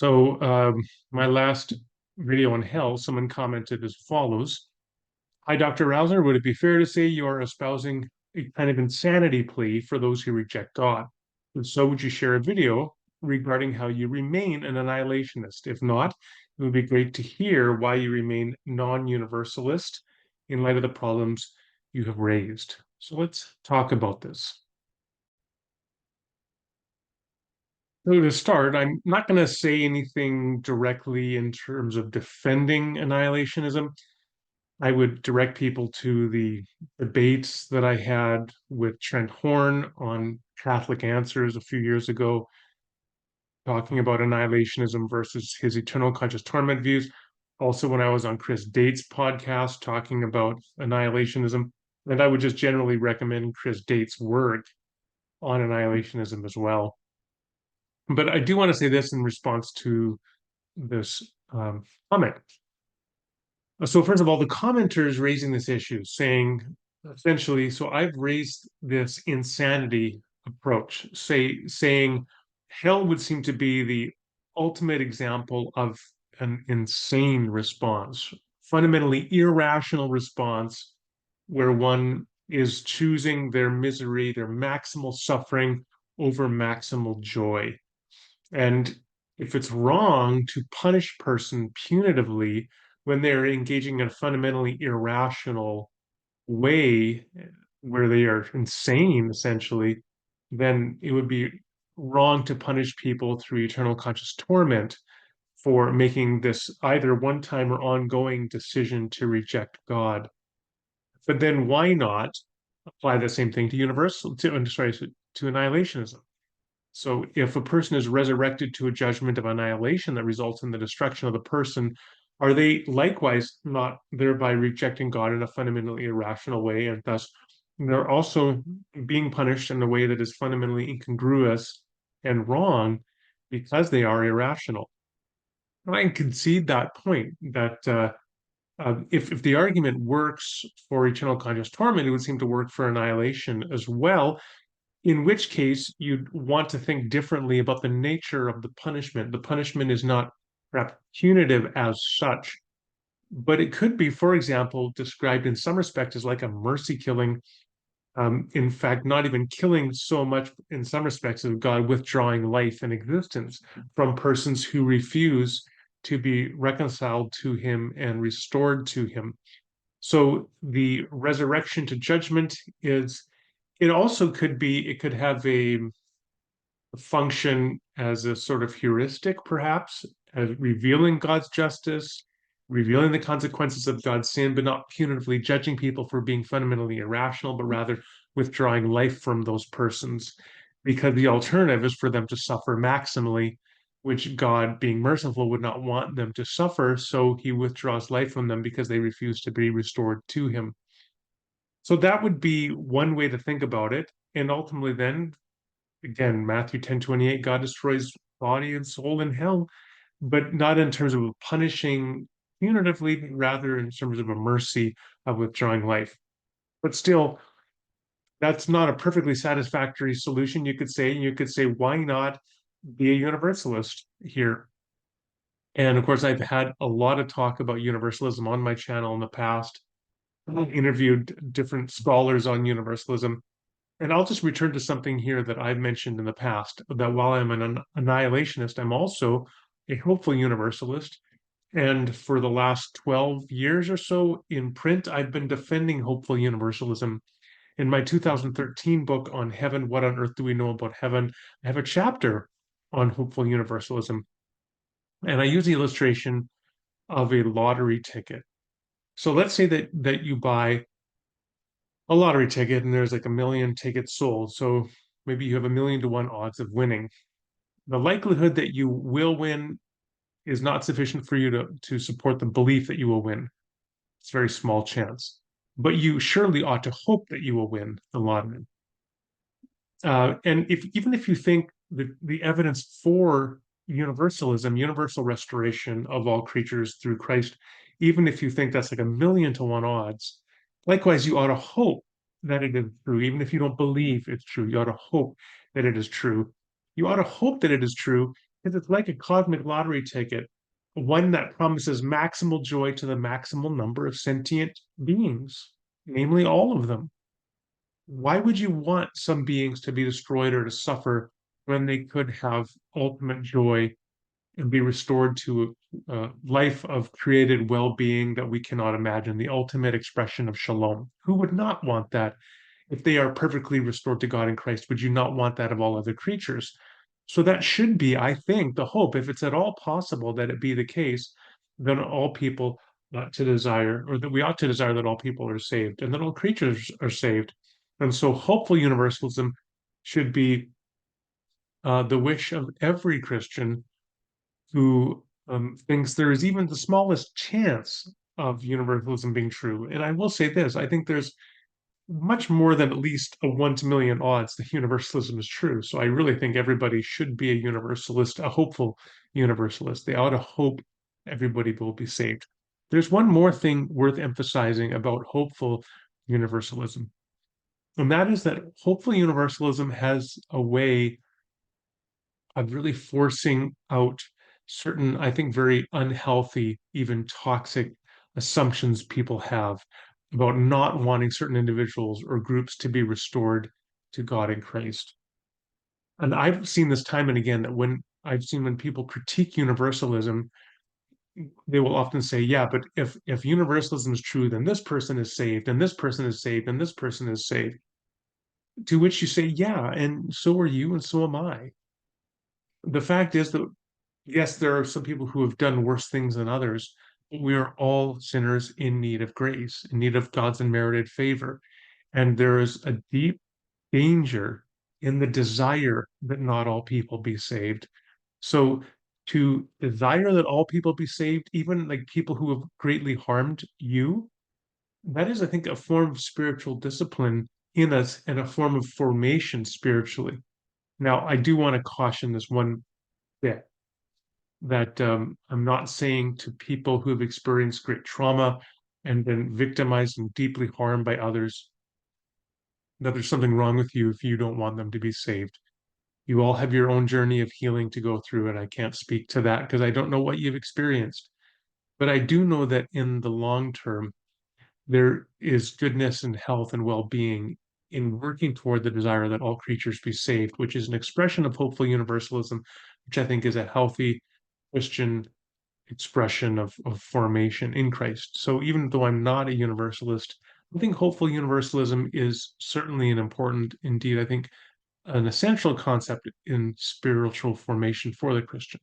My last video on hell, someone commented as follows. Hi, Dr. Rausner. Would it be fair to say you are espousing a kind of insanity plea for those who reject God? If so, would you share a video regarding how you remain an annihilationist? If not, it would be great to hear why you remain non-universalist in light of the problems you have raised. So let's talk about this. So to start, I'm not going to say anything directly in terms of defending annihilationism. I would direct people to the debates that I had with Trent Horn on Catholic Answers a few years ago, talking about annihilationism versus his eternal conscious torment views. Also, when I was on Chris Date's podcast talking about annihilationism, and I would just generally recommend Chris Date's work on annihilationism as well. But I do want to say this in response to this comment. So first of all, the commenters raising this issue, saying essentially, so I've raised this insanity approach, saying hell would seem to be the ultimate example of an insane response, fundamentally irrational response, where one is choosing their misery, their maximal suffering over maximal joy. And if it's wrong to punish person punitively when they're engaging in a fundamentally irrational way where they are insane, essentially, then it would be wrong to punish people through eternal conscious torment for making this either one-time or ongoing decision to reject God. But then why not apply the same thing to to annihilationism? So if a person is resurrected to a judgment of annihilation that results in the destruction of the person, are they likewise not thereby rejecting God in a fundamentally irrational way? And thus, they're also being punished in a way that is fundamentally incongruous and wrong because they are irrational. And I can concede that point that if the argument works for eternal conscious torment, it would seem to work for annihilation as well, in which case you'd want to think differently about the nature of the punishment. The punishment is not perhaps punitive as such, but it could be, for example, described in some respect as like a mercy killing. In fact, not even killing so much in some respects of God withdrawing life and existence from persons who refuse to be reconciled to him and restored to him. So the resurrection to judgment is, it also could be, it could have a function as a sort of heuristic, perhaps, as revealing God's justice, revealing the consequences of God's sin, but not punitively judging people for being fundamentally irrational, but rather withdrawing life from those persons. Because the alternative is for them to suffer maximally, which God, being merciful, would not want them to suffer. So he withdraws life from them because they refuse to be restored to him. So that would be one way to think about it. And ultimately, then, again, Matthew 10:28, God destroys body and soul in hell, but not in terms of punishing punitively, but rather in terms of a mercy of withdrawing life. But still, that's not a perfectly satisfactory solution, you could say. You could say, why not be a universalist here? And of course, I've had a lot of talk about universalism on my channel in the past. I've interviewed different scholars on universalism. And I'll just return to something here that I've mentioned in the past, that while I'm an annihilationist, I'm also a hopeful universalist. And for the last 12 years or so in print, I've been defending hopeful universalism. In my 2013 book on heaven, What on Earth Do We Know About Heaven? I have a chapter on hopeful universalism. And I use the illustration of a lottery ticket. So let's say that you buy a lottery ticket and there's like a million tickets sold. So maybe you have 1,000,000 to 1 odds of winning. The likelihood that you will win is not sufficient for you to support the belief that you will win. It's a very small chance. But you surely ought to hope that you will win the lottery. And even if you think the evidence for universalism, universal restoration of all creatures through Christ, even if you think that's like 1,000,000 to 1 odds, likewise, you ought to hope that it is true. Even if you don't believe it's true, you ought to hope that it is true. You ought to hope that it is true because it's like a cosmic lottery ticket, one that promises maximal joy to the maximal number of sentient beings, namely all of them. Why would you want some beings to be destroyed or to suffer when they could have ultimate joy and be restored to a life of created well-being that we cannot imagine, the ultimate expression of shalom? Who would not want that? If they are perfectly restored to God in Christ, would you not want that of all other creatures? So that should be, I think, the hope, if it's at all possible that it be the case, then all people ought to desire, or that we ought to desire that all people are saved and that all creatures are saved. And so hopeful universalism should be the wish of every Christian who thinks there is even the smallest chance of universalism being true. And I will say this, I think there's much more than at least a 1 to 1,000,000 odds that universalism is true. So I really think everybody should be a universalist, a hopeful universalist. They ought to hope everybody will be saved. There's one more thing worth emphasizing about hopeful universalism, and that is that hopeful universalism has a way of really forcing out certain, I think, very unhealthy, even toxic assumptions people have about not wanting certain individuals or groups to be restored to God in Christ. And I've seen this time and again that when people critique universalism, they will often say, yeah, but if universalism is true, then this person is saved, and this person is saved, and this person is saved. To which you say, yeah, and so are you, and so am I. The fact is that yes, there are some people who have done worse things than others, but we are all sinners in need of grace, in need of God's unmerited favor. And there is a deep danger in the desire that not all people be saved. So to desire that all people be saved, even like people who have greatly harmed you, that is, I think, a form of spiritual discipline in us and a form of formation spiritually. Now, I do want to caution this one bit that I'm not saying to people who have experienced great trauma and been victimized and deeply harmed by others that there's something wrong with you if you don't want them to be saved. You all have your own journey of healing to go through, and I can't speak to that because I don't know what you've experienced. But I do know that in the long term, there is goodness and health and well-being in working toward the desire that all creatures be saved, which is an expression of hopeful universalism, which I think is a healthy Christian expression of formation in Christ. So even though I'm not a universalist, I think hopeful universalism is certainly an important, indeed, I think, an essential concept in spiritual formation for the Christian.